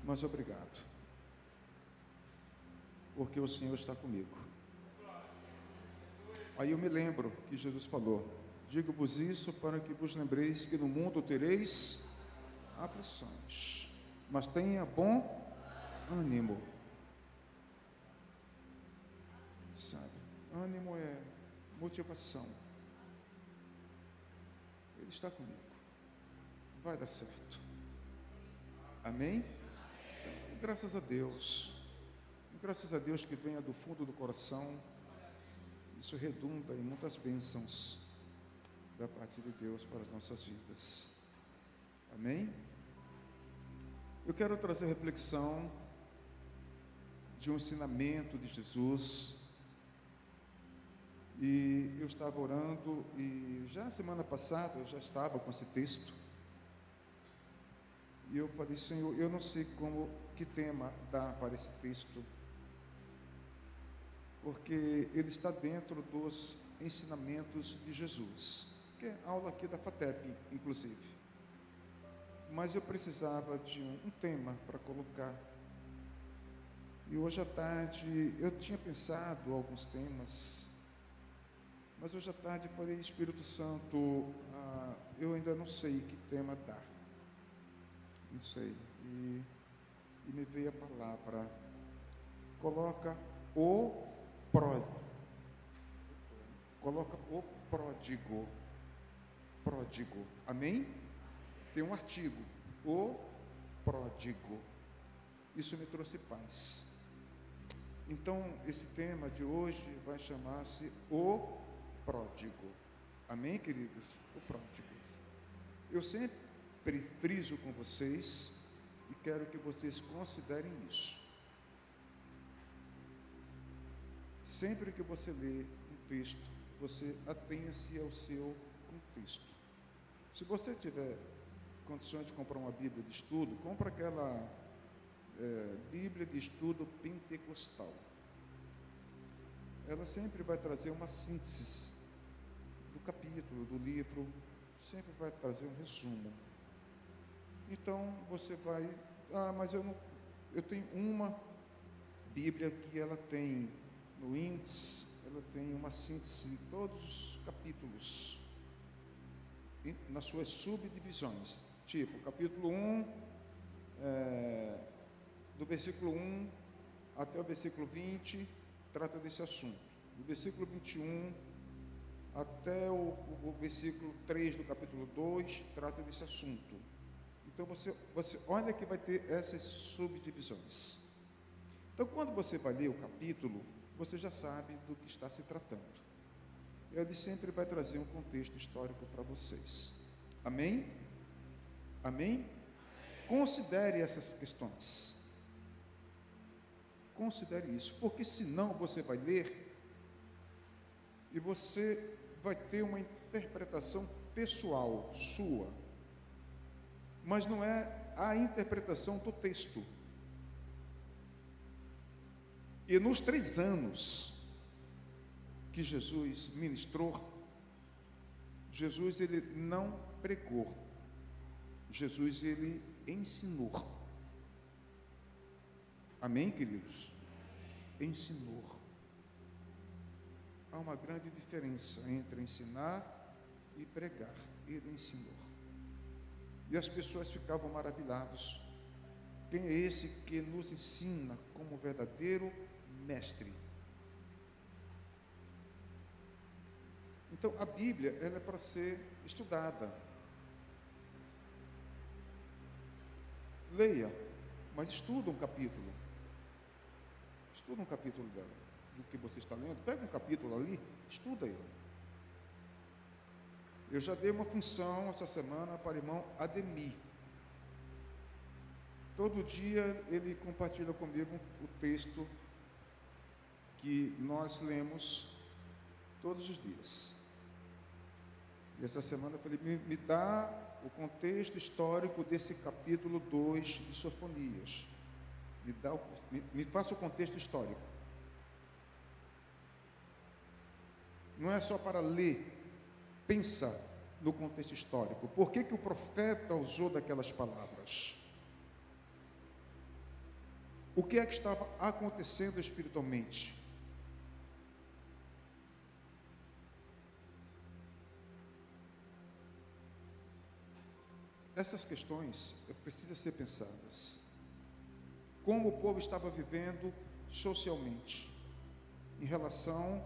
mas obrigado, porque o Senhor está comigo. Aí eu me lembro que Jesus falou: digo-vos isso para que vos lembreis que no mundo tereis aflições, mas tenha bom ânimo. Sabe, ânimo é motivação. Ele está comigo, vai dar certo. Amém? Então, graças a Deus que venha do fundo do coração. Isso redunda em muitas bênçãos da parte de Deus para as nossas vidas. Amém? Eu quero trazer reflexão de um ensinamento de Jesus. E eu estava orando, e já semana passada eu já estava com esse texto. E eu falei: Senhor, eu não sei que tema dar para esse texto, porque ele está dentro dos ensinamentos de Jesus, que é aula aqui da FATEP, inclusive. Mas eu precisava de um tema para colocar. E hoje à tarde eu tinha pensado alguns temas, mas hoje à tarde eu falei: Espírito Santo, eu ainda não sei que tema dar. Não sei. E me veio a palavra: coloca o pródigo. Pródigo. Amém? Tem um artigo: o pródigo. Isso me trouxe paz. Então, esse tema de hoje vai chamar-se o pródigo. Amém, queridos? O pródigo. Eu sempre friso com vocês e quero que vocês considerem isso. Sempre que você lê um texto, você atenha-se ao seu contexto. Se você tiver condições de comprar uma Bíblia de estudo, compra aquela Bíblia de estudo pentecostal. Ela sempre vai trazer uma síntese do capítulo, do livro, sempre vai trazer um resumo. Então você vai: mas eu tenho uma Bíblia que ela tem no índice, ela tem uma síntese de todos os capítulos, nas suas subdivisões, tipo, capítulo 1, do versículo 1 até o versículo 20, trata desse assunto. Do versículo 21 até o versículo 3 do capítulo 2, trata desse assunto. Então você olha que vai ter essas subdivisões. Então, quando você vai ler o capítulo, você já sabe do que está se tratando. Ele sempre vai trazer um contexto histórico para vocês. Amém? Amém? Considere essas questões. Considere isso, porque senão você vai ler e você vai ter uma interpretação pessoal sua, mas não é a interpretação do texto. E nos 3 anos que Jesus ministrou, Jesus ele não pregou, Jesus ele ensinou. Amém, queridos? Ensinou. Há uma grande diferença entre ensinar e pregar. Ele ensinou. E as pessoas ficavam maravilhadas. Quem é esse que nos ensina como verdadeiro mestre? Então, a Bíblia, ela é para ser estudada. Leia, mas estuda um capítulo. Estuda um capítulo dela, do que você está lendo. Pega um capítulo ali, estuda ele. Eu já dei uma função essa semana para o irmão Ademir. Todo dia ele compartilha comigo o texto que nós lemos todos os dias. E essa semana eu falei: me dá o contexto histórico desse capítulo 2 de Sofonias. Me faça o contexto histórico. Não é só para ler, pensa no contexto histórico. Por que o profeta usou daquelas palavras? O que é que estava acontecendo espiritualmente? Essas questões precisam ser pensadas. Como o povo estava vivendo socialmente, em relação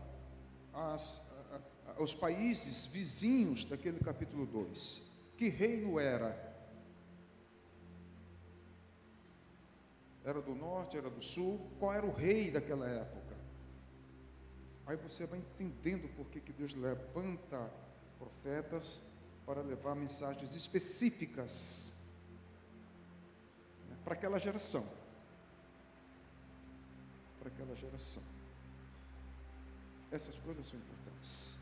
aos países vizinhos daquele capítulo 2. Que reino era? Era do norte, era do sul? Qual era o rei daquela época? Aí você vai entendendo por que Deus levanta profetas para levar mensagens específicas, né, para aquela geração. Para aquela geração. Essas coisas são importantes.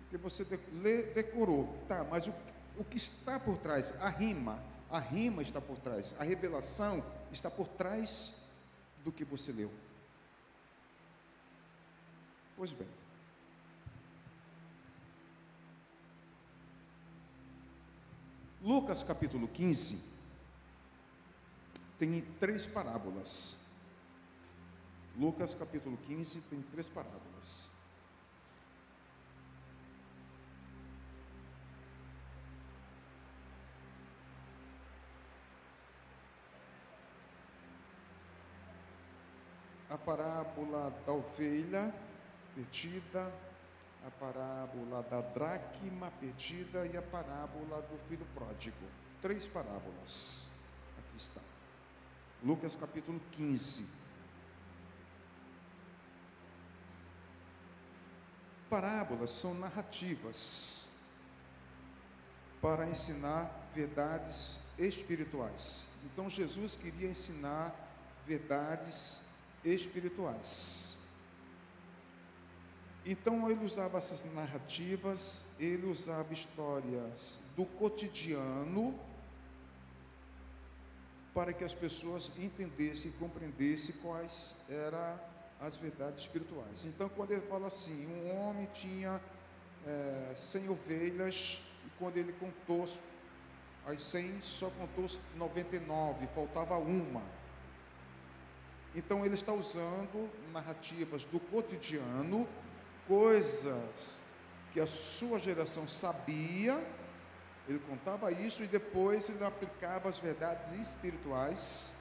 Porque você decorou, tá, mas o que está por trás? A rima está por trás, a revelação está por trás do que você leu. Pois bem, Lucas capítulo 15 tem 3 parábolas. Lucas capítulo 15 tem 3 parábolas. A parábola da ovelha perdida, a parábola da dracma perdida e a parábola do filho pródigo. 3 parábolas. Aqui está. Lucas capítulo 15. Parábolas são narrativas para ensinar verdades espirituais. Então Jesus queria ensinar verdades espirituais. Então ele usava essas narrativas, ele usava histórias do cotidiano para que as pessoas entendessem e compreendessem quais eram as verdades espirituais. Então, quando ele fala assim, um homem tinha 100 ovelhas, e quando ele contou as 100, só contou 99, faltava uma. Então, ele está usando narrativas do cotidiano, coisas que a sua geração sabia, ele contava isso e depois ele aplicava as verdades espirituais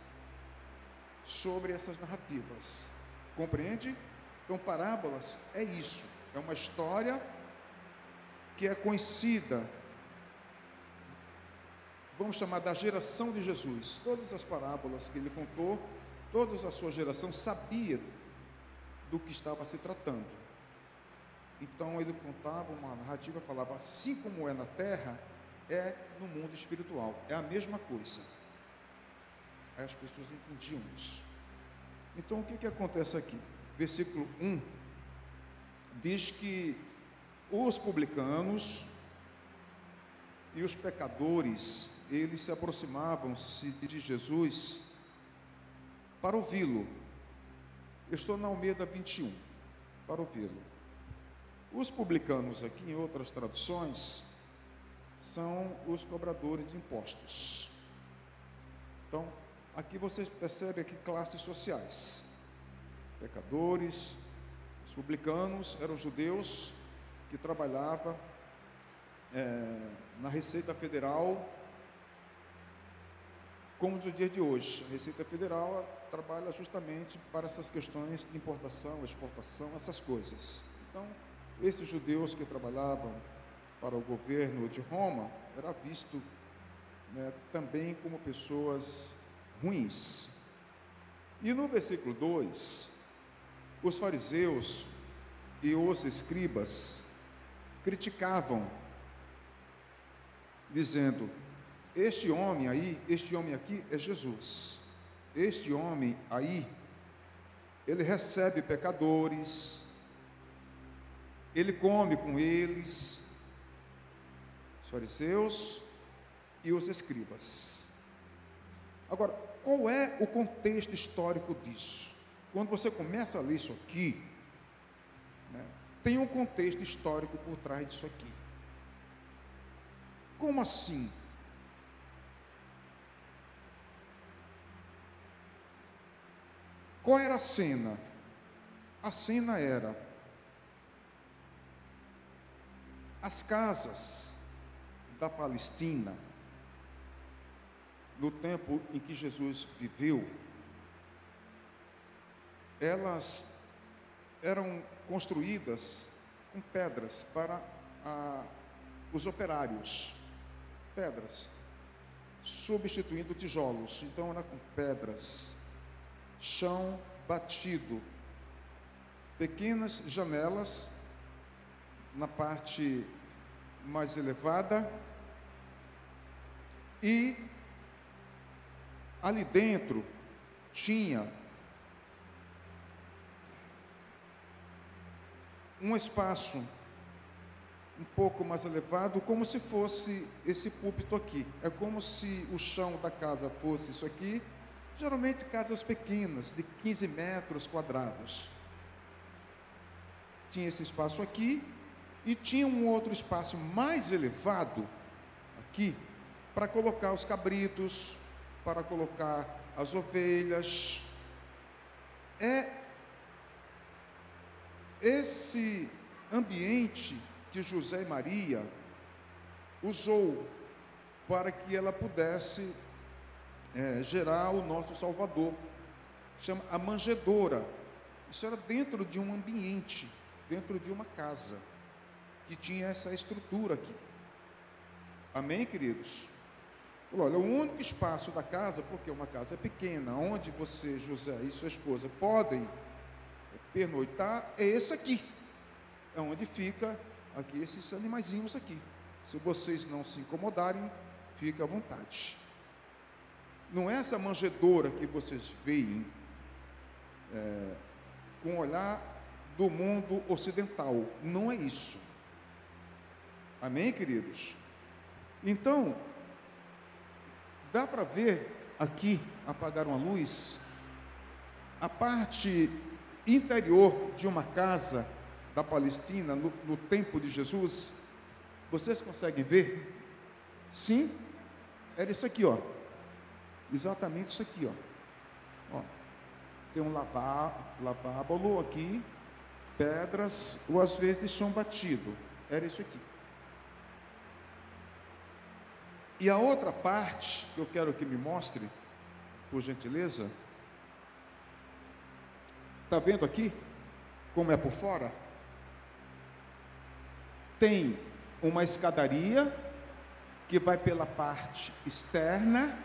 sobre essas narrativas. Compreende? Então, parábolas é isso, é uma história que é conhecida, vamos chamar da geração de Jesus. Todas as parábolas que ele contou, toda a sua geração sabia do que estava se tratando. Então, ele contava uma narrativa, falava, assim como é na terra, é no mundo espiritual, é a mesma coisa. Aí as pessoas entendiam isso. Então, o que acontece aqui? Versículo 1 diz que os publicanos e os pecadores, eles se aproximavam-se de Jesus para ouvi-lo. Eu estou na Almeida 21, para ouvi-lo. Os publicanos aqui, em outras traduções, são os cobradores de impostos. Então, aqui você percebe aqui classes sociais. Pecadores, os publicanos eram judeus que trabalhavam na Receita Federal, como no dia de hoje. A Receita Federal trabalha justamente para essas questões de importação, exportação, essas coisas. Então, esses judeus que trabalhavam para o governo de Roma, era visto, né, também como pessoas ruins. E no versículo 2, os fariseus e os escribas criticavam, dizendo, este homem aqui é Jesus. Este homem aí, ele recebe pecadores, ele come com eles, os fariseus e os escribas. Agora, qual é o contexto histórico disso? Quando você começa a ler isso aqui, né, tem um contexto histórico por trás disso aqui. Como assim? qual era a cena? A cena era as casas da Palestina, no tempo em que Jesus viveu, elas eram construídas com pedras para os operários, pedras, substituindo tijolos. Então era com pedras, chão batido, pequenas janelas na parte mais elevada, e ali dentro tinha um espaço um pouco mais elevado, como se fosse esse púlpito aqui. É como se o chão da casa fosse isso aqui, geralmente casas pequenas, de 15 metros quadrados. Tinha esse espaço aqui, e tinha um outro espaço mais elevado, aqui, para colocar os cabritos, para colocar as ovelhas. É esse ambiente que José e Maria usou para que ela pudesse gerar o nosso Salvador. Chama a manjedoura. Isso era dentro de um ambiente, dentro de uma casa, que tinha essa estrutura aqui. Amém, queridos? Olha, o único espaço da casa, porque uma casa pequena, onde você, José e sua esposa podem pernoitar, é esse aqui. É onde fica aqui esses animaizinhos aqui. Se vocês não se incomodarem, fique à vontade. Não é essa manjedoura que vocês veem com o olhar do mundo ocidental. Não é isso. Amém, queridos? Então, dá para ver aqui, apagaram a luz, a parte interior de uma casa da Palestina, no tempo de Jesus. Vocês conseguem ver? Sim? Era isso aqui, ó. Exatamente isso aqui, ó. Tem um lavabo aqui, pedras, ou às vezes chão batido. Era isso aqui. E a outra parte que eu quero que me mostre, por gentileza, está vendo aqui como é por fora? Tem uma escadaria que vai pela parte externa,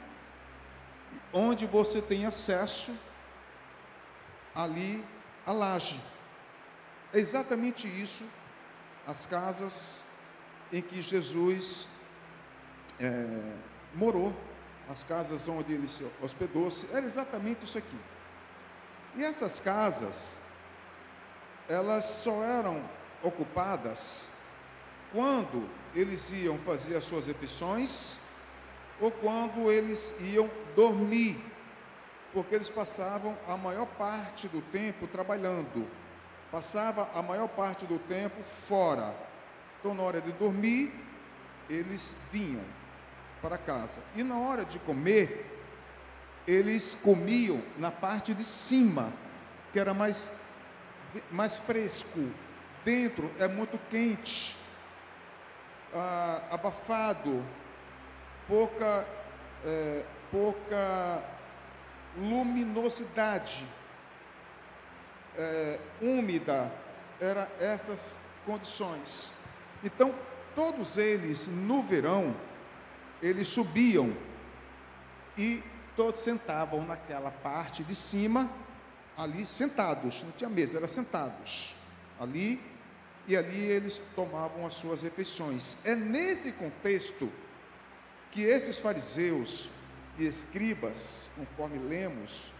onde você tem acesso ali à laje. É exatamente isso, as casas em que Jesus morou, as casas onde ele se hospedou-se, era exatamente isso aqui. E essas casas, elas só eram ocupadas quando eles iam fazer as suas refeições ou quando eles iam dormir, porque eles passavam a maior parte do tempo trabalhando, passava a maior parte do tempo fora. Então, na hora de dormir, eles vinham para casa. E na hora de comer, eles comiam na parte de cima, que era mais fresco. Dentro é muito quente, abafado, pouca luminosidade, úmida, era essas condições. Então, todos eles, no verão, eles subiam e todos sentavam naquela parte de cima, ali sentados, não tinha mesa, eram sentados ali, e ali eles tomavam as suas refeições. É nesse contexto que esses fariseus e escribas, conforme lemos,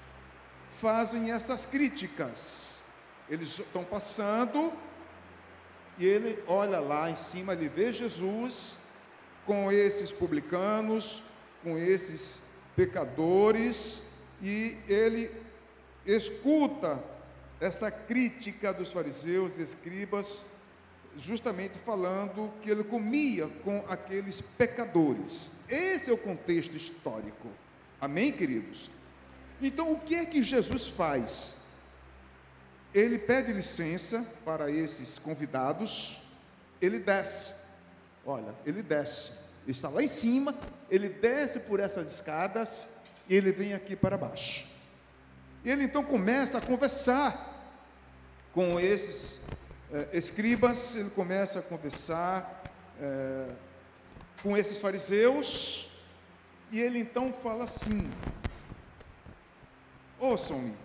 fazem essas críticas. Eles estão passando e ele olha lá em cima, ele vê Jesus com esses publicanos, com esses pecadores, e ele escuta essa crítica dos fariseus e escribas, justamente falando que ele comia com aqueles pecadores. Esse é o contexto histórico. Amém, queridos? Então, o que é que Jesus faz? Ele pede licença para esses convidados, ele desce. Olha, ele desce. Ele está lá em cima, ele desce por essas escadas e ele vem aqui para baixo. Ele então começa a conversar com esses escribas, ele começa a conversar com esses fariseus, e ele então fala assim: ouçam-me,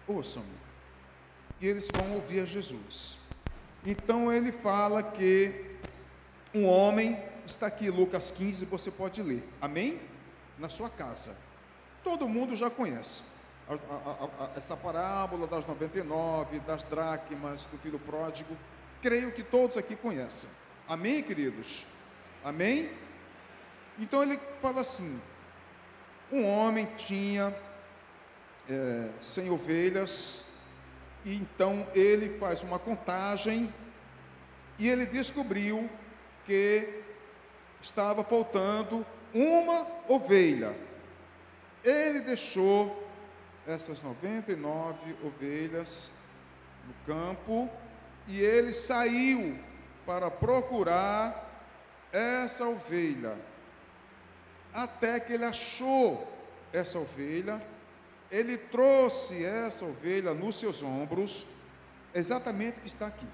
ouçam-me. E eles vão ouvir a Jesus. Então ele fala que um homem, está aqui Lucas 15, você pode ler, amém? Na sua casa. Todo mundo já conhece essa parábola das 99, das dracmas, do filho pródigo. Creio que todos aqui conhecem, amém, queridos? Amém? Então ele fala assim: um homem tinha 100 ovelhas, e então ele faz uma contagem, e ele descobriu que estava faltando uma ovelha. Ele deixou essas 99 ovelhas no campo, e ele saiu para procurar essa ovelha, até que ele achou essa ovelha. Ele trouxe essa ovelha nos seus ombros, exatamente o que está aqui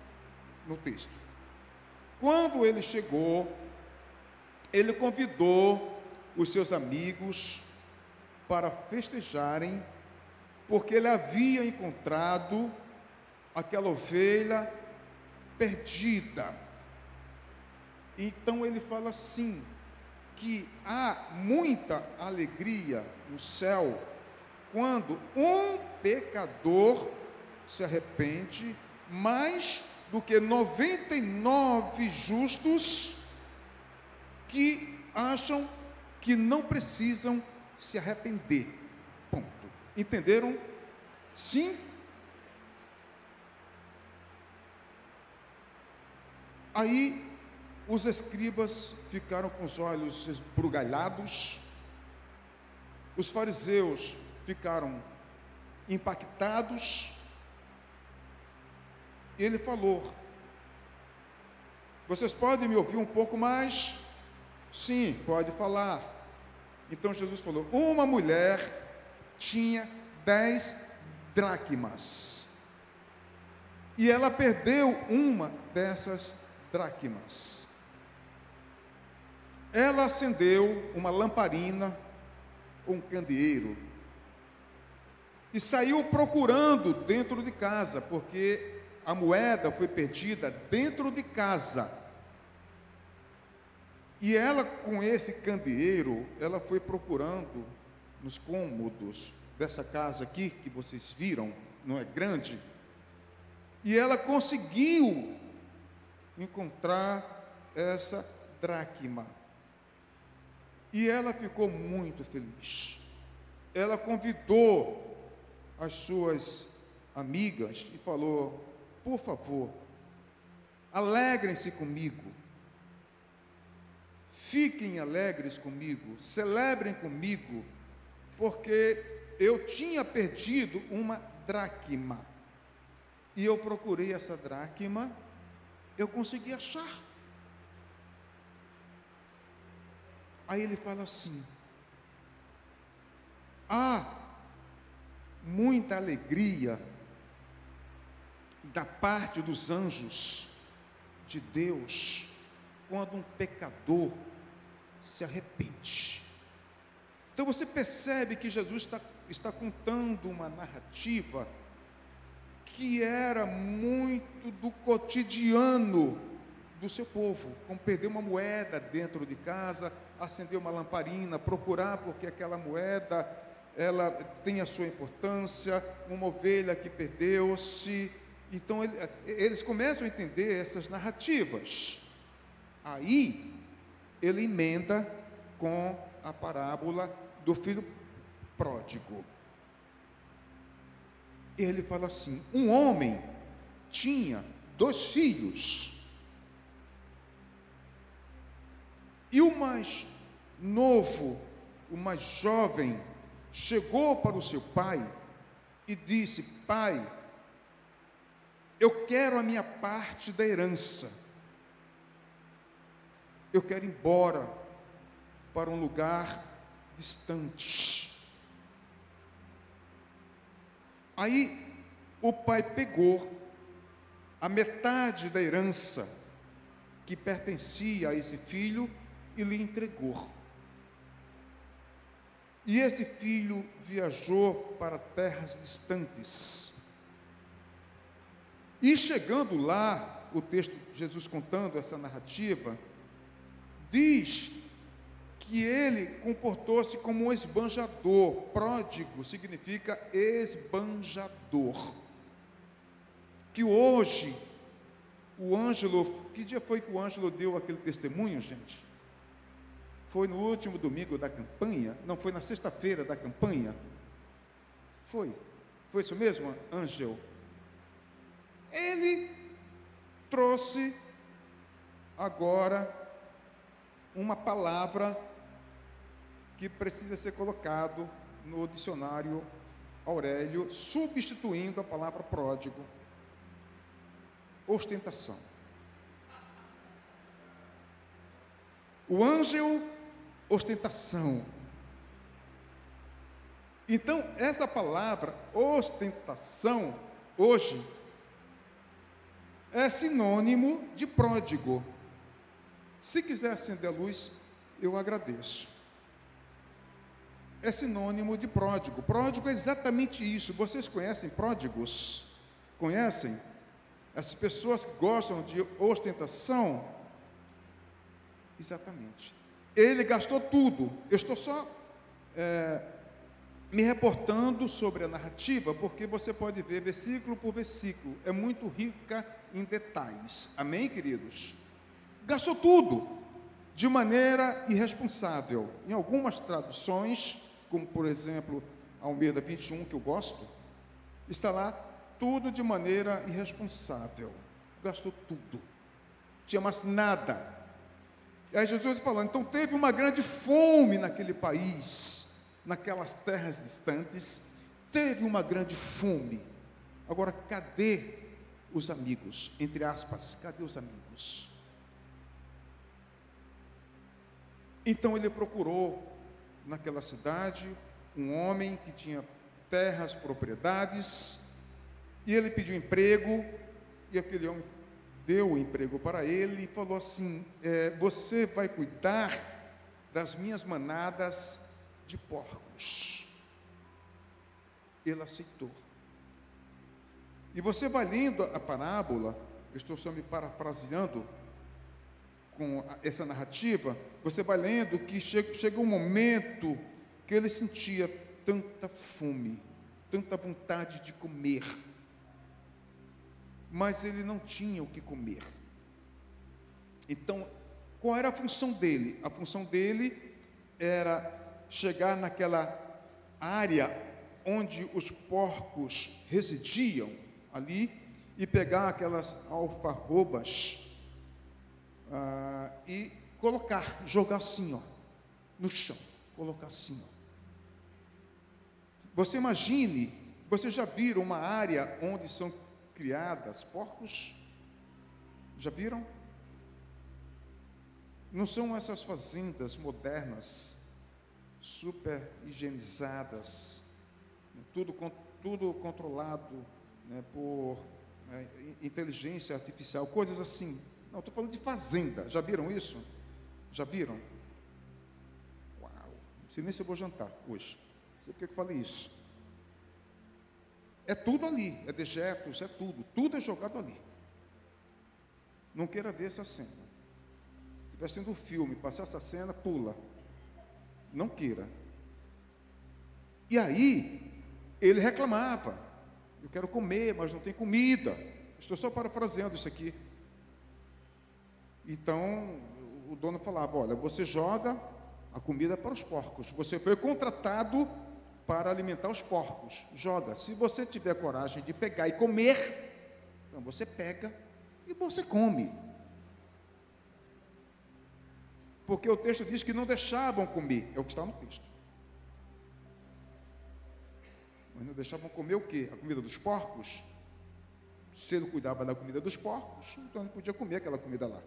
no texto. Quando ele chegou, ele convidou os seus amigos para festejarem, porque ele havia encontrado aquela ovelha perdida. Então ele fala assim, que há muita alegria no céu quando um pecador se arrepende, mais do que 99 justos que acham que não precisam se arrepender. Ponto. Entenderam? Sim? Aí os escribas ficaram com os olhos esbugalhados, os fariseus ficaram impactados. E ele falou: vocês podem me ouvir um pouco mais? Sim, pode falar. Então Jesus falou: uma mulher tinha 10 dracmas, e ela perdeu uma dessas dracmas. Ela acendeu uma lamparina, um candeeiro, e saiu procurando dentro de casa, porque a moeda foi perdida dentro de casa. E ela, com esse candeeiro, ela foi procurando nos cômodos dessa casa aqui, que vocês viram, não é grande, e ela conseguiu encontrar essa dracma. E ela ficou muito feliz. Ela convidou as suas amigas e falou: por favor, alegrem-se comigo, fiquem alegres comigo, celebrem comigo, porque eu tinha perdido uma dracma, e eu procurei essa dracma, eu consegui achar. Aí ele fala assim: há muita alegria da parte dos anjos de Deus quando um pecador se arrepende. Então você percebe que Jesus está contando uma narrativa que era muito do cotidiano do seu povo, como perder uma moeda dentro de casa, acender uma lamparina, procurar porque aquela moeda ela tem a sua importância, uma ovelha que perdeu-se. Então eles começam a entender essas narrativas. Aí ele emenda com a parábola do filho pródigo. Ele fala assim: um homem tinha 2 filhos, e o mais novo, o mais jovem, chegou para o seu pai e disse: pai, eu quero a minha parte da herança, eu quero ir embora para um lugar distante. Aí o pai pegou a metade da herança que pertencia a esse filho e lhe entregou. E esse filho viajou para terras distantes. E chegando lá, o texto de Jesus contando essa narrativa, diz que ele comportou-se como um esbanjador. Pródigo significa esbanjador. Que hoje, o Ângelo, que dia foi que o Ângelo deu aquele testemunho, gente? Foi no último domingo da campanha? Não, foi na sexta-feira da campanha? Foi isso mesmo, Ângelo? Ele trouxe agora uma palavra que precisa ser colocado no dicionário Aurélio, substituindo a palavra pródigo: ostentação. O Ângelo, ostentação. Então, essa palavra ostentação, hoje, é sinônimo de pródigo. Se quiser acender a luz, eu agradeço. É sinônimo de pródigo. Pródigo é exatamente isso. Vocês conhecem pródigos? Conhecem? As pessoas que gostam de ostentação? Exatamente. Ele gastou tudo. Eu estou só me reportando sobre a narrativa, porque você pode ver versículo por versículo. É muito rica em detalhes. Amém, queridos? Gastou tudo de maneira irresponsável. Em algumas traduções, como por exemplo Almeida 21, que eu gosto, está lá: tudo de maneira irresponsável. Gastou tudo. Tinha mais nada. E aí Jesus falando, então teve uma grande fome naquele país, naquelas terras distantes, teve uma grande fome. Agora, cadê os amigos? Entre aspas, cadê os amigos? Então ele procurou naquela cidade um homem que tinha terras, propriedades, e ele pediu emprego, e aquele homem deu o emprego para ele e falou assim: você vai cuidar das minhas manadas de porcos. Ele aceitou. E você vai lendo a parábola, eu estou só me parafraseando com essa narrativa, você vai lendo que chega um momento que ele sentia tanta fome, tanta vontade de comer, mas ele não tinha o que comer. Então, qual era a função dele? A função dele era chegar naquela área onde os porcos residiam ali e pegar aquelas alfarrobas e colocar, jogar assim, ó, no chão, colocar assim, ó. Você imagine, vocês já viram uma área onde são criadas porcos? Já viram? Não são essas fazendas modernas, super higienizadas, tudo controlado, né, por inteligência artificial, coisas assim. Não, estou falando de fazenda. Já viram isso? Já viram? Uau! Não sei nem se eu vou jantar hoje. Não sei porque eu falei isso. É tudo ali, é dejetos, é tudo. Tudo é jogado ali. Não queira ver essa cena. Se estiver assistindo um filme, passar essa cena, pula. Não queira. E aí, ele reclamava: eu quero comer, mas não tem comida. Estou só parafraseando isso aqui. Então, o dono falava: olha, você joga a comida para os porcos. Você foi contratado para alimentar os porcos. Joga. Se você tiver coragem de pegar e comer, então você pega e você come. Porque o texto diz que não deixavam comer. É o que está no texto. Mas não deixavam comer o quê? A comida dos porcos? Se ele cuidava da comida dos porcos, então ele podia comer aquela comida lá.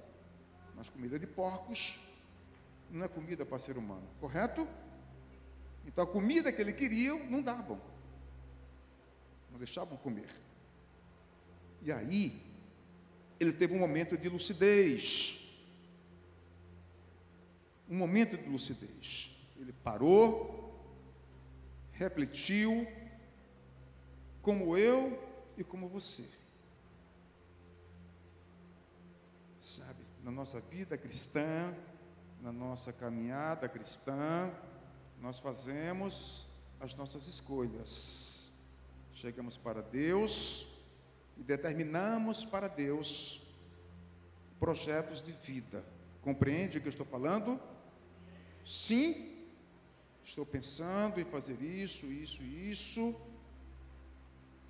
Mas comida de porcos não é comida para ser humano, correto? Então a comida que ele queria não davam. Não deixavam comer. E aí, ele teve um momento de lucidez. Um momento de lucidez. Ele parou, refletiu, como eu e como você. Sabe, na nossa vida cristã, na nossa caminhada cristã, nós fazemos as nossas escolhas. Chegamos para Deus e determinamos para Deus projetos de vida. Compreende o que eu estou falando? Sim, estou pensando em fazer isso,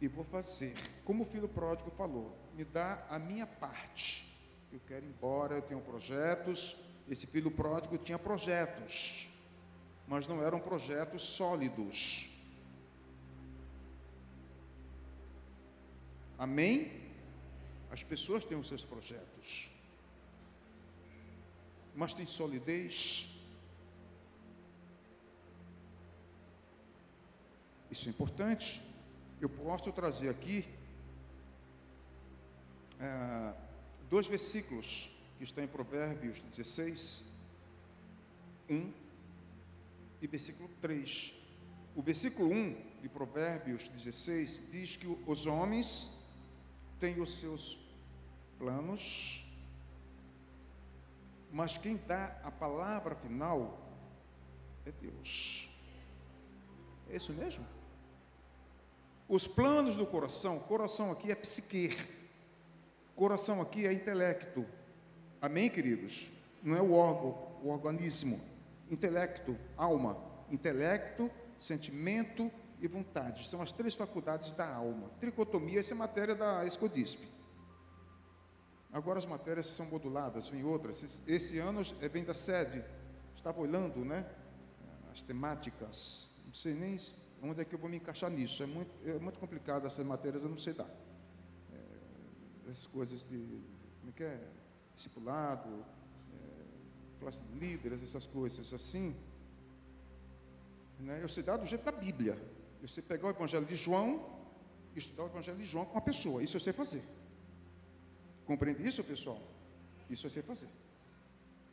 e vou fazer. Como o filho pródigo falou, me dá a minha parte. Eu quero ir embora, eu tenho projetos. Esse filho pródigo tinha projetos, mas não eram projetos sólidos. Amém? As pessoas têm os seus projetos, mas tem solidez? Isso é importante. Eu posso trazer aqui 2 versículos que estão em Provérbios 16, 1 e versículo 3. O versículo 1 de Provérbios 16 diz que os homens têm os seus planos, mas quem dá a palavra final é Deus. É isso mesmo? Os planos do coração aqui é psique, coração aqui é intelecto. Amém, queridos? Não é o órgão, o organismo. Intelecto, alma. Intelecto, sentimento e vontade. São as 3 faculdades da alma. Tricotomia, essa é matéria da Escodispe. Agora as matérias são moduladas, vem outras. Esse ano vem da sede. Estava olhando, né? As temáticas. Não sei nem onde é que eu vou me encaixar nisso. É muito complicado essas matérias, eu não sei dar. Essas coisas de... Como é que é? Discipulado, classe de líderes, essas coisas assim, né? Eu sei dar do jeito da Bíblia. Eu sei pegar o Evangelho de João e estudar o Evangelho de João com a pessoa. Isso eu sei fazer. Compreende isso, pessoal? Isso eu sei fazer.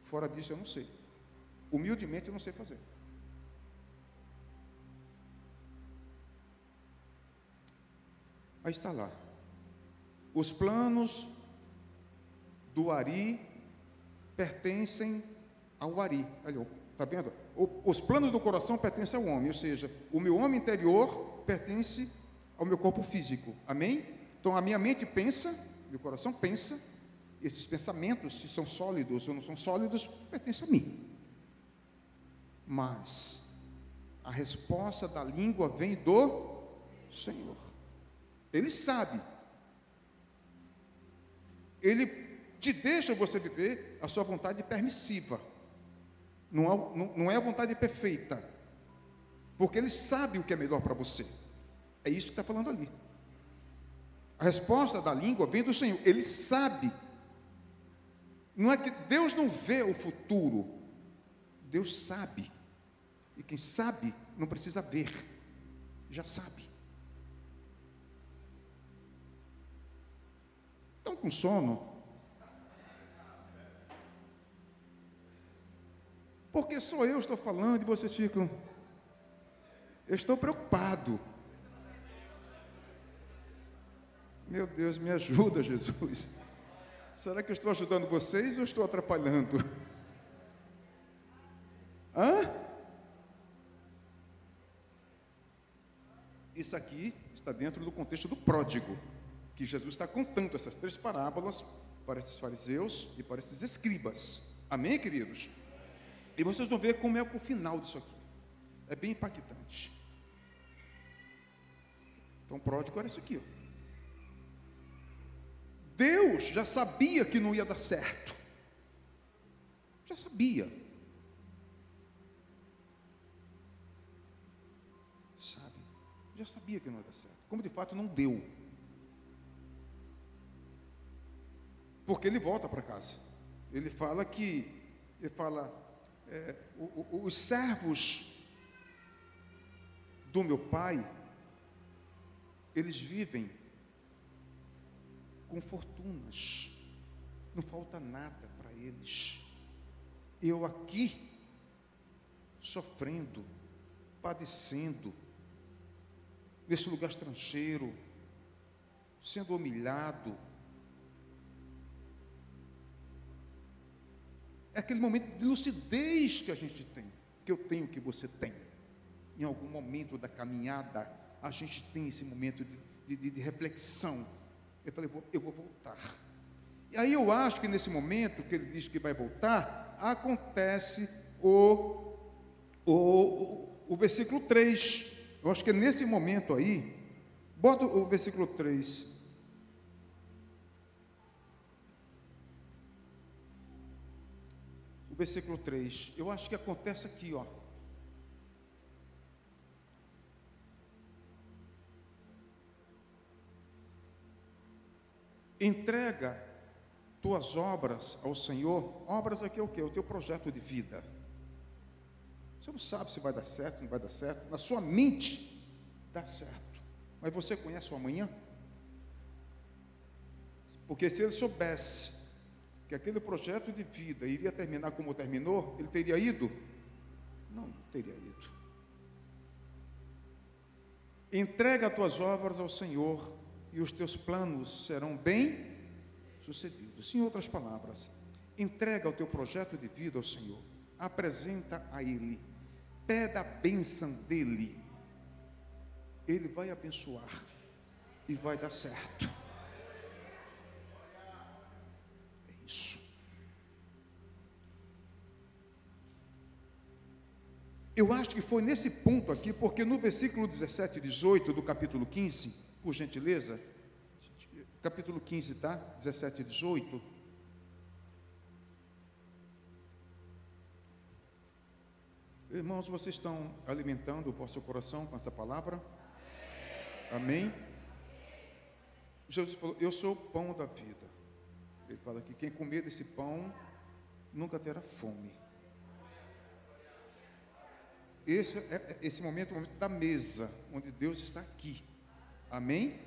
Fora disso eu não sei. Humildemente eu não sei fazer. Aí está lá. Os planos do Ari pertencem ao Ari. Está vendo? Os planos do coração pertencem ao homem, ou seja, o meu homem interior pertence ao meu corpo físico. Amém? Então a minha mente pensa, meu coração pensa, esses pensamentos, se são sólidos ou não são sólidos, pertencem a mim. Mas a resposta da língua vem do Senhor. Ele sabe. Ele te deixa você viver a sua vontade permissiva. Não é a vontade perfeita. Porque ele sabe o que é melhor para você. É isso que está falando ali. A resposta da língua vem do Senhor. Ele sabe. Não é que Deus não vê o futuro. Deus sabe. E quem sabe não precisa ver. Já sabe. Estão com sono? Porque só eu estou falando e vocês ficam... Eu estou preocupado. Meu Deus, me ajuda, Jesus. Será que eu estou ajudando vocês ou estou atrapalhando? Isso aqui está dentro do contexto do pródigo, que Jesus está contando essas 3 parábolas para esses fariseus e para esses escribas. Amém, queridos? E vocês vão ver como é o final disso aqui. É bem impactante. Então, o pródigo era isso aqui. Deus já sabia que não ia dar certo. Já sabia. Sabe? já sabia que não ia dar certo. Como de fato não deu. Porque ele volta para casa. Ele fala, os servos do meu pai, eles vivem com fortunas, não falta nada para eles. Eu aqui, sofrendo, padecendo, nesse lugar estrangeiro, sendo humilhado. É aquele momento de lucidez que a gente tem, que eu tenho, que você tem. Em algum momento da caminhada, a gente tem esse momento de reflexão. Eu falei, eu vou voltar. E aí eu acho que nesse momento que ele diz que vai voltar, acontece o versículo 3. Eu acho que é nesse momento aí, bota o versículo 3. O versículo 3, eu acho que acontece aqui, ó. Entrega tuas obras ao Senhor. Obras aqui é o quê? O teu projeto de vida. Você não sabe se vai dar certo, não vai dar certo. Na sua mente, dá certo. Mas você conhece o amanhã? Porque se ele soubesse que aquele projeto de vida iria terminar como terminou, ele teria ido? Não teria ido. Entrega as tuas obras ao Senhor e os teus planos serão bem sucedidos. Em outras palavras, entrega o teu projeto de vida ao Senhor, apresenta a Ele, pede a bênção dEle, Ele vai abençoar e vai dar certo. É isso. Eu acho que foi nesse ponto aqui, porque no versículo 17 e 18 do capítulo 15, por gentileza, capítulo 15, tá? 17 e 18. Irmãos, vocês estão alimentando o vosso coração com essa palavra? Amém? Jesus falou, eu sou o pão da vida. Ele fala que quem comer desse pão nunca terá fome. Esse momento é o momento da mesa, onde Deus está aqui. Amém?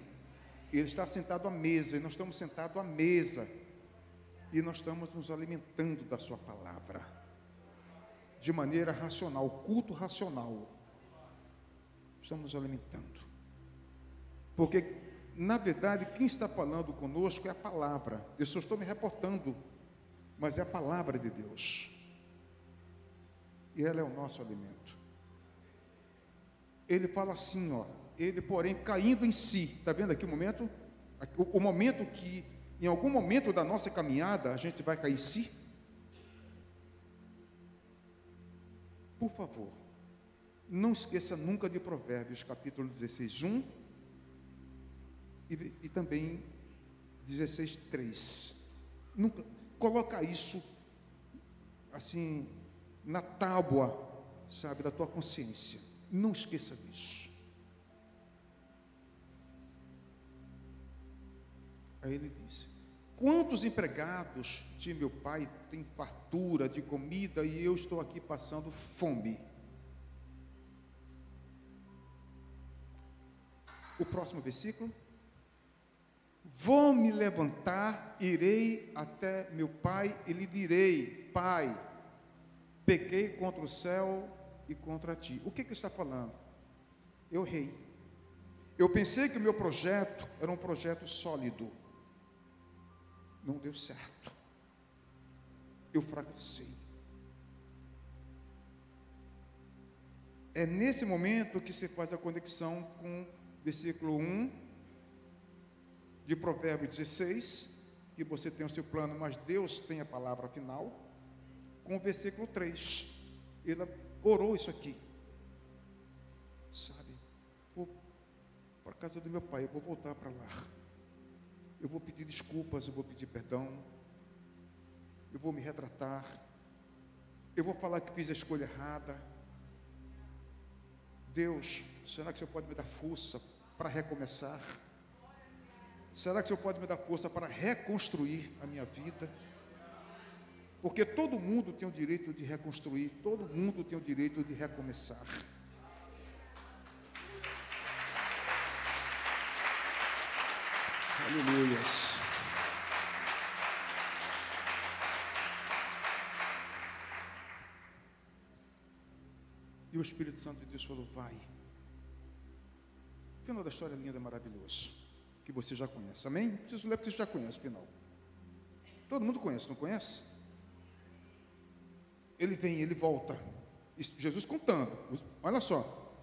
Ele está sentado à mesa, e nós estamos sentados à mesa, e nós estamos nos alimentando da sua palavra, de maneira racional, culto racional, estamos nos alimentando, porque, na verdade, quem está falando conosco é a palavra. Eu só estou me reportando, mas é a palavra de Deus, e ela é o nosso alimento. Ele fala assim, ó, ele, porém, caindo em si. Está vendo aqui o momento? O momento que, em algum momento da nossa caminhada, a gente vai cair em si. Por favor, não esqueça nunca de Provérbios, capítulo 16, 1 e também 16, 3. Nunca, coloca isso, assim, na tábua, sabe, da tua consciência. Não esqueça disso. Aí ele disse, quantos empregados de meu pai têm fartura de comida e eu estou aqui passando fome? O próximo versículo. Vou me levantar, irei até meu pai e lhe direi, pai, pequei contra o céu e contra ti. O que ele está falando? Eu errei. Eu pensei que o meu projeto era um projeto sólido. Não deu certo. Eu fracassei. É nesse momento que se faz a conexão com versículo 1 de Provérbios 16, que você tem o seu plano, mas Deus tem a palavra final, com o versículo 3. Ele orou isso aqui. Sabe? Vou para a casa do meu pai, eu vou voltar para lá. Eu vou pedir desculpas, eu vou pedir perdão, eu vou me retratar, eu vou falar que fiz a escolha errada. Deus, será que o Senhor pode me dar força para recomeçar? Será que o Senhor pode me dar força para reconstruir a minha vida? Porque todo mundo tem o direito de reconstruir, todo mundo tem o direito de recomeçar. Aleluias. E o Espírito Santo de Deus falou, vai. O final da história linda é maravilhoso, que você já conhece, amém? Não preciso ler porque você já conhece o final. Todo mundo conhece, não conhece? Ele vem, ele volta. Jesus contando, olha só.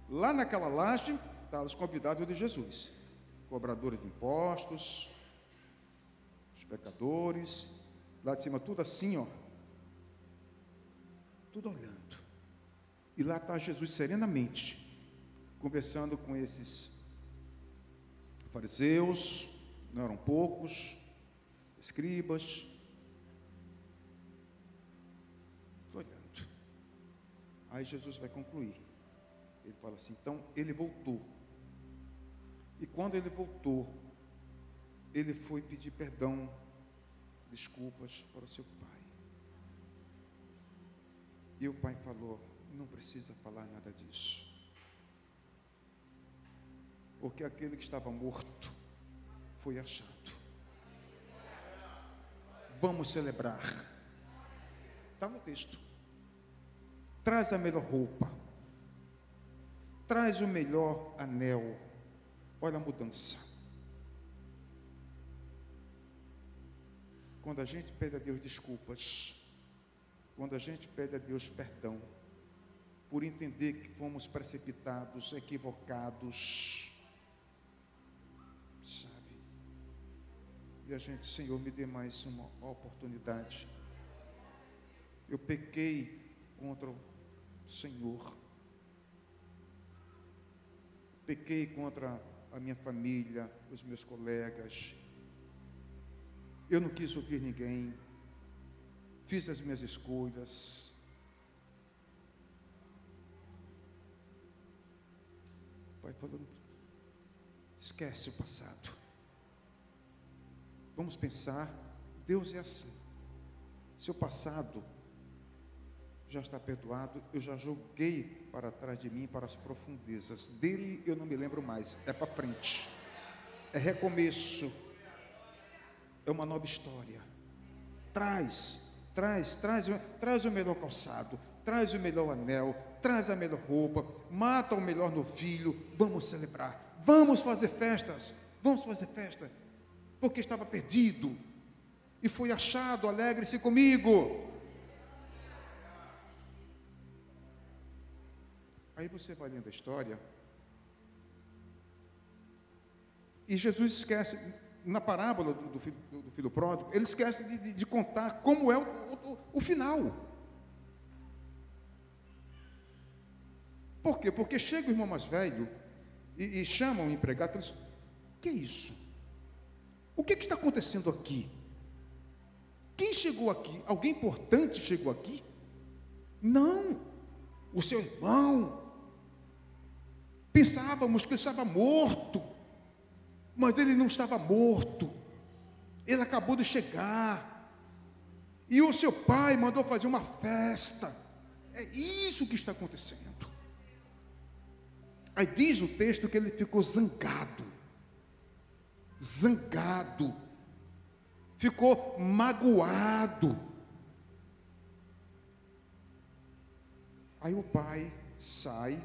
Lá naquela laje, estavam os convidados de Jesus. Cobradores de impostos, os pecadores, lá de cima tudo assim, ó. Tudo olhando. E lá está Jesus serenamente, conversando com esses fariseus, não eram poucos, escribas. Estou olhando. Aí Jesus vai concluir. Ele fala assim, então ele voltou. E quando ele voltou, ele foi pedir perdão, desculpas para o seu pai. E o pai falou, não precisa falar nada disso. Porque aquele que estava morto foi achado. Vamos celebrar. Está no texto. Traz a melhor roupa. Traz o melhor anel. Olha a mudança. Quando a gente pede a Deus desculpas, quando a gente pede a Deus perdão, por entender que fomos precipitados, equivocados, sabe? E a gente, Senhor, me dê mais uma oportunidade. Eu pequei contra o Senhor, pequei contra a minha família, os meus colegas, eu não quis ouvir ninguém, fiz as minhas escolhas. O pai falou, esquece o passado, vamos pensar, Deus é assim, seu passado já está perdoado, eu já joguei para trás de mim, para as profundezas, dele eu não me lembro mais, é para frente, é recomeço, é uma nova história. Traz o melhor calçado, traz o melhor anel, traz a melhor roupa, mata o melhor novilho, vamos celebrar, vamos fazer festa, porque estava perdido e foi achado, alegre-se comigo. Aí você vai lendo a história, e Jesus esquece, na parábola do filho pródigo, ele esquece de contar como é o final. Por quê? Porque chega o irmão mais velho e chama o empregado e fala assim, o que é isso? O que está acontecendo aqui? Quem chegou aqui? Alguém importante chegou aqui? Não, o seu irmão. Pensávamos que ele estava morto, mas ele não estava morto, ele acabou de chegar, e o seu pai mandou fazer uma festa. É isso que está acontecendo. Aí diz o texto que ele ficou zangado, ficou magoado. Aí o pai sai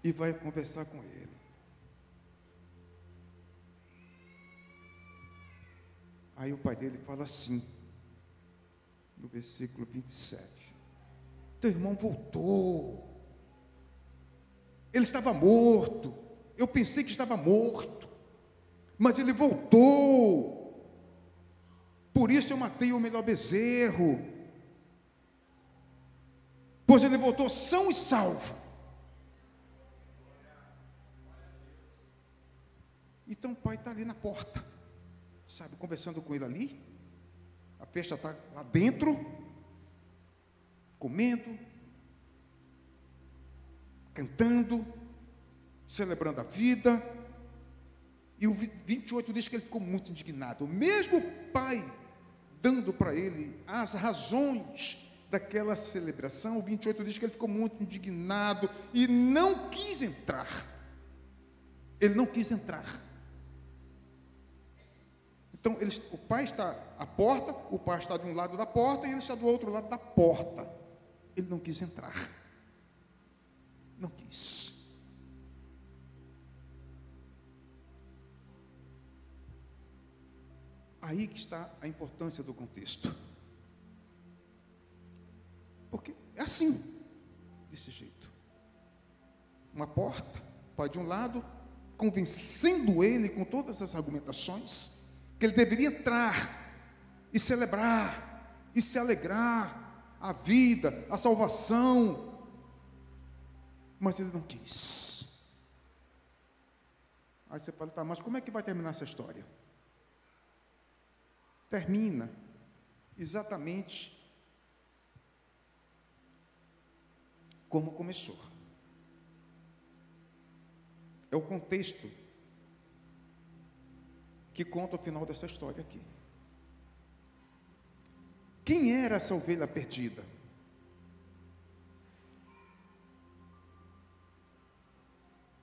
e vai conversar com ele. Aí o pai dele fala assim, no versículo 27, teu irmão voltou, ele estava morto, eu pensei que estava morto, mas ele voltou, por isso eu matei o melhor bezerro, pois ele voltou são e salvo. Então o pai está ali na porta, sabe, conversando com ele ali, a festa está lá dentro, comendo, cantando, celebrando a vida. E o 28 diz que ele ficou muito indignado. O mesmo pai dando para ele as razões daquela celebração, o 28 diz que ele ficou muito indignado e não quis entrar. Ele não quis entrar. Então, o pai está à porta, o pai está de um lado da porta e ele está do outro lado da porta. Ele não quis entrar. Não quis. Aí que está a importância do contexto. Porque é assim, desse jeito. Uma porta, o pai de um lado, convencendo ele com todas as argumentações, que ele deveria entrar e celebrar e se alegrar a vida, a salvação, mas ele não quis. Aí você fala, tá, mas como é que vai terminar essa história? Termina exatamente como começou. É o contexto que conta o final dessa história aqui. Quem era essa ovelha perdida?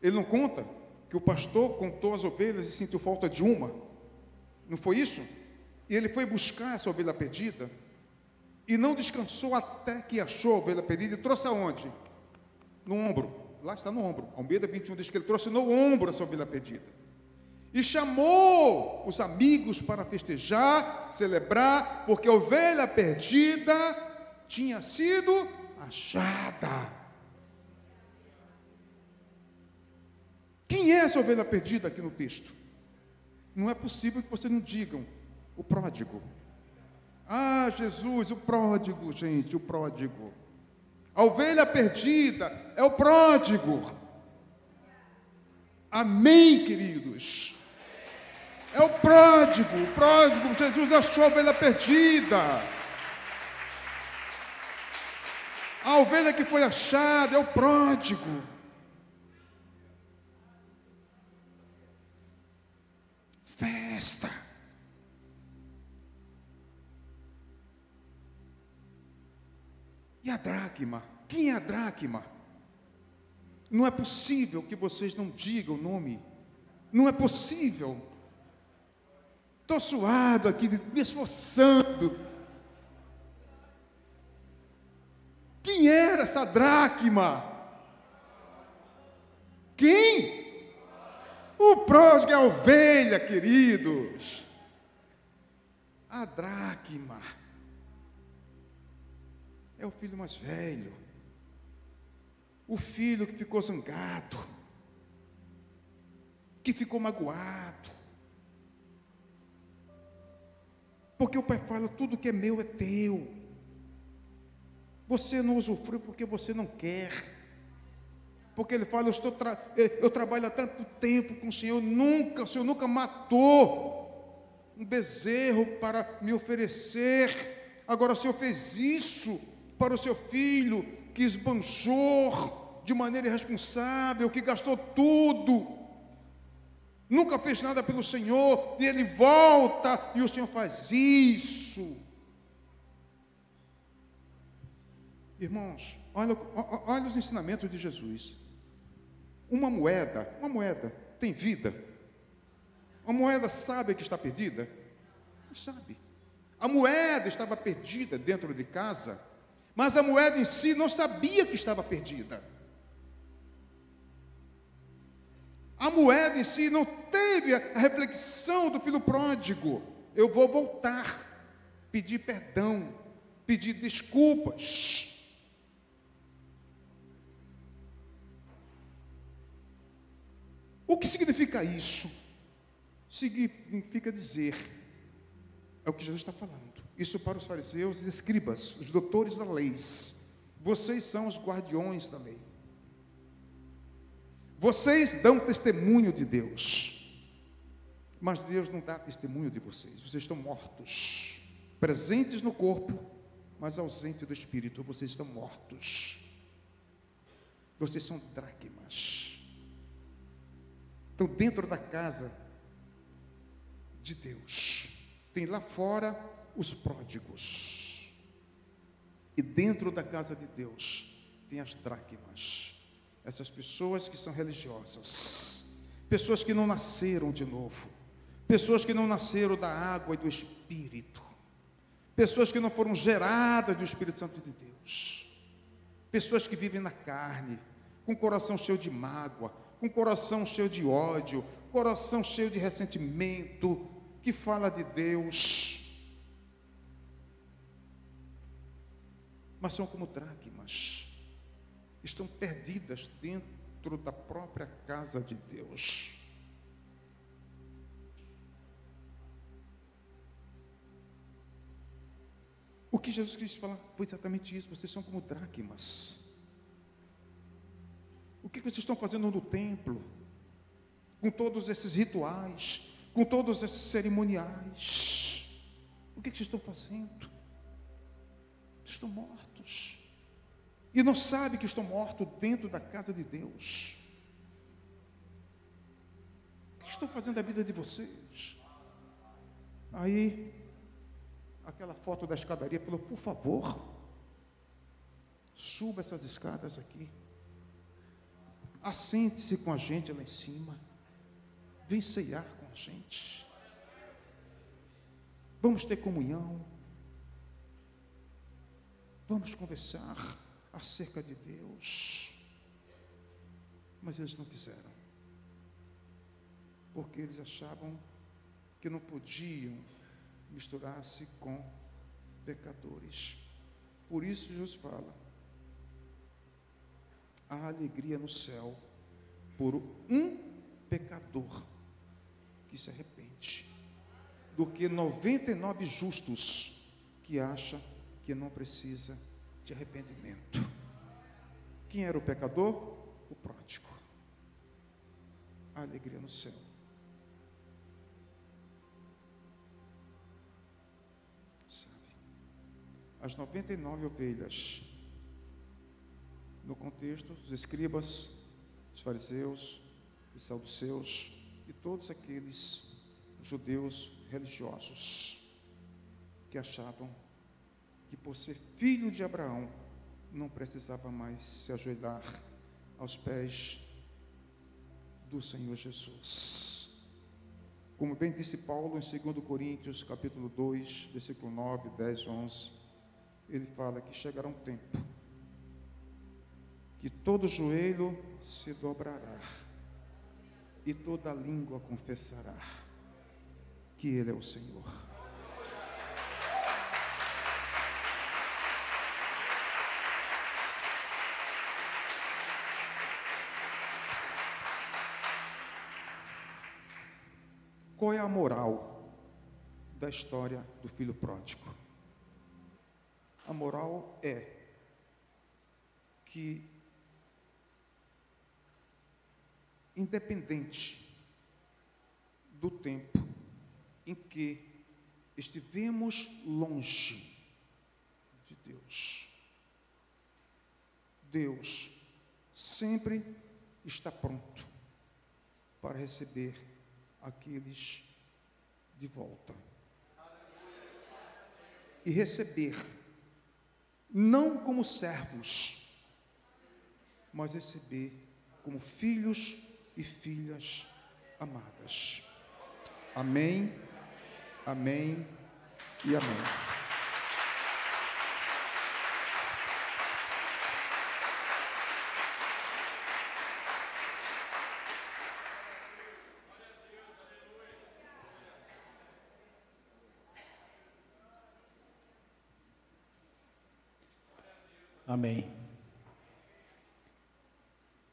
Ele não conta que o pastor contou as ovelhas e sentiu falta de uma? Não foi isso? E ele foi buscar essa ovelha perdida e não descansou até que achou a ovelha perdida e trouxe aonde? No ombro. Lá está no ombro. Almeida 21 diz que ele trouxe no ombro essa ovelha perdida. E chamou os amigos para festejar, celebrar, porque a ovelha perdida tinha sido achada. Quem é essa ovelha perdida aqui no texto? Não é possível que vocês não digam o pródigo. Ah, Jesus, o pródigo, gente, o pródigo. A ovelha perdida é o pródigo. Amém, queridos? É o pródigo, Jesus achou a ovelha perdida. A ovelha que foi achada é o pródigo. Festa. E a dracma? Quem é a dracma? Não é possível que vocês não digam o nome. Não é possível. Estou suado aqui, me esforçando. Quem era essa dracma? Quem? O pródigo é a ovelha, queridos. A dracma é o filho mais velho. O filho que ficou zangado, que ficou magoado. Porque o pai fala, tudo que é meu é teu. Você não usufrui porque você não quer. Porque ele fala, eu trabalho há tanto tempo com o Senhor, o Senhor nunca matou um bezerro para me oferecer. Agora o Senhor fez isso para o seu filho, que esbanjou de maneira irresponsável, que gastou tudo. Nunca fez nada pelo Senhor, e ele volta, e o Senhor faz isso. Irmãos, olha os ensinamentos de Jesus. Uma moeda tem vida? A moeda sabe que está perdida? Não sabe. A moeda estava perdida dentro de casa, mas a moeda em si não sabia que estava perdida. A moeda em si não teve a reflexão do filho pródigo. Eu vou voltar, pedir perdão, pedir desculpas. O que significa isso? Significa dizer, é o que Jesus está falando, isso para os fariseus e escribas, os doutores da lei. Vocês são os guardiões da lei. Vocês dão testemunho de Deus, mas Deus não dá testemunho de vocês. Vocês estão mortos, presentes no corpo, mas ausentes do espírito. Vocês estão mortos. Vocês são dracmas. Então, dentro da casa de Deus, tem lá fora os pródigos. E dentro da casa de Deus, tem as dracmas. Essas pessoas que são religiosas. Pessoas que não nasceram de novo. Pessoas que não nasceram da água e do Espírito. Pessoas que não foram geradas do Espírito Santo de Deus. Pessoas que vivem na carne, com o coração cheio de mágoa, com o coração cheio de ódio, coração cheio de ressentimento, que fala de Deus, mas são como dracmas, estão perdidas dentro da própria casa de Deus. O que Jesus Cristo fala foi exatamente isso: vocês são como dracmas. O que vocês estão fazendo no templo? Com todos esses rituais, com todos esses cerimoniais, o que vocês estão fazendo? Estão mortos. E não sabem que estão mortos dentro da casa de Deus. O que estão fazendo da vida de vocês? Aí, aquela foto da escadaria falou: por favor, suba essas escadas aqui. Assente-se com a gente lá em cima. Vem ceiar com a gente. Vamos ter comunhão. Vamos conversar acerca de Deus. Mas eles não quiseram. Porque eles achavam que não podiam misturar-se com pecadores. Por isso Jesus fala: há alegria no céu por um pecador que se arrepende, do que 99 justos que acham que não precisa de arrependimento. Quem era o pecador? O pródigo. A alegria no céu. Sabe? As 99 ovelhas, no contexto, os escribas, os fariseus, os saduceus e todos aqueles judeus religiosos que achavam que por ser filho de Abraão não precisava mais se ajoelhar aos pés do Senhor Jesus. Como bem disse Paulo em 2 Coríntios capítulo 2, versículo 9, 10, 11, ele fala que chegará um tempo que todo joelho se dobrará e toda língua confessará que Ele é o Senhor. Qual é a moral da história do filho pródigo? A moral é que, independente do tempo em que estivemos longe de Deus, Deus sempre está pronto para receber aqueles de volta. E receber, não como servos, mas receber como filhos e filhas amadas. Amém, amém e amém. Amém.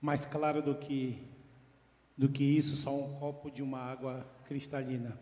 Mais claro do que isso, só um copo de uma água cristalina.